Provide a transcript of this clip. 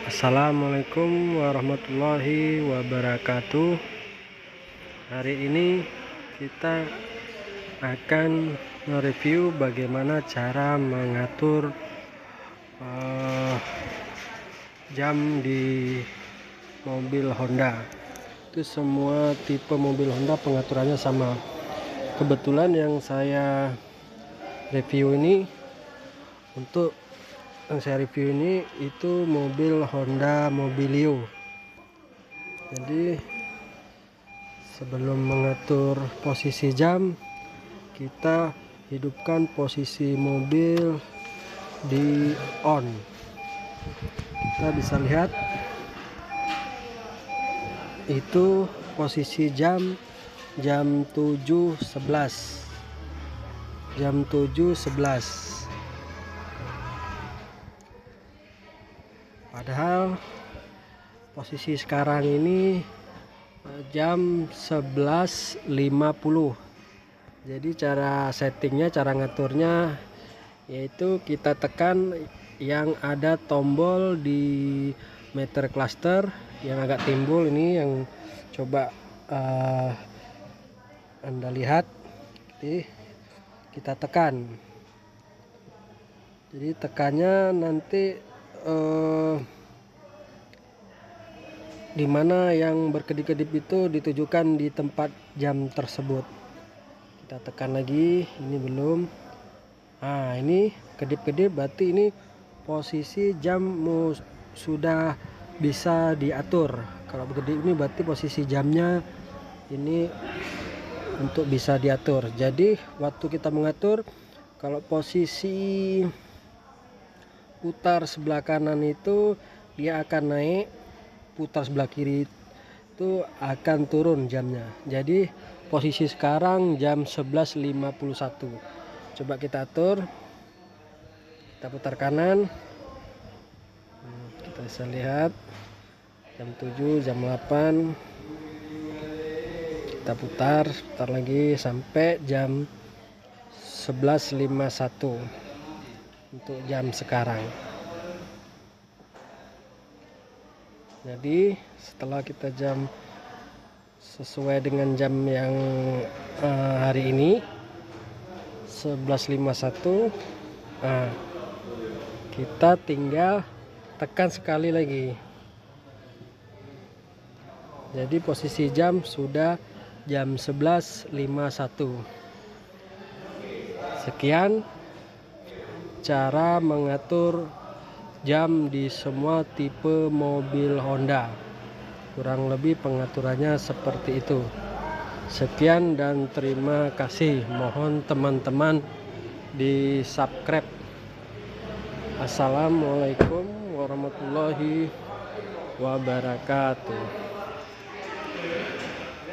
Assalamualaikum warahmatullahi wabarakatuh. Hari ini kita akan mereview bagaimana cara mengatur jam di mobil Honda. Itu semua tipe mobil Honda pengaturannya sama. Kebetulan yang saya review ini itu mobil Honda Mobilio. Jadi sebelum mengatur posisi jam, kita hidupkan posisi mobil di on. Kita bisa lihat itu posisi jam 7.11. Jam 7.11. Padahal posisi sekarang ini jam 11.50. Jadi cara settingnya, cara ngaturnya yaitu kita tekan yang ada tombol di meter cluster yang agak timbul ini, yang coba Anda lihat. Jadi kita tekan. Jadi tekannya nanti dimana yang berkedip-kedip itu ditujukan di tempat jam tersebut. Kita tekan lagi, ini belum. Ini kedip-kedip, berarti ini posisi jam sudah bisa diatur. Kalau berkedip ini berarti posisi jamnya ini untuk bisa diatur. Jadi waktu kita mengatur, kalau posisi putar sebelah kanan itu dia akan naik, putar sebelah kiri itu akan turun jamnya. Jadi posisi sekarang jam 11.51. Coba kita atur, kita putar kanan, kita bisa lihat jam 7, jam 8. Kita putar lagi sampai jam 11.51 untuk jam sekarang. Jadi setelah kita jam sesuai dengan jam yang hari ini 11.51, kita tinggal tekan sekali lagi. Jadi posisi jam sudah jam 11.51. Sekian cara mengatur jam di semua tipe mobil Honda. Kurang lebih pengaturannya seperti itu. Sekian dan terima kasih. Mohon teman-teman di subscribe. Assalamualaikum warahmatullahi wabarakatuh.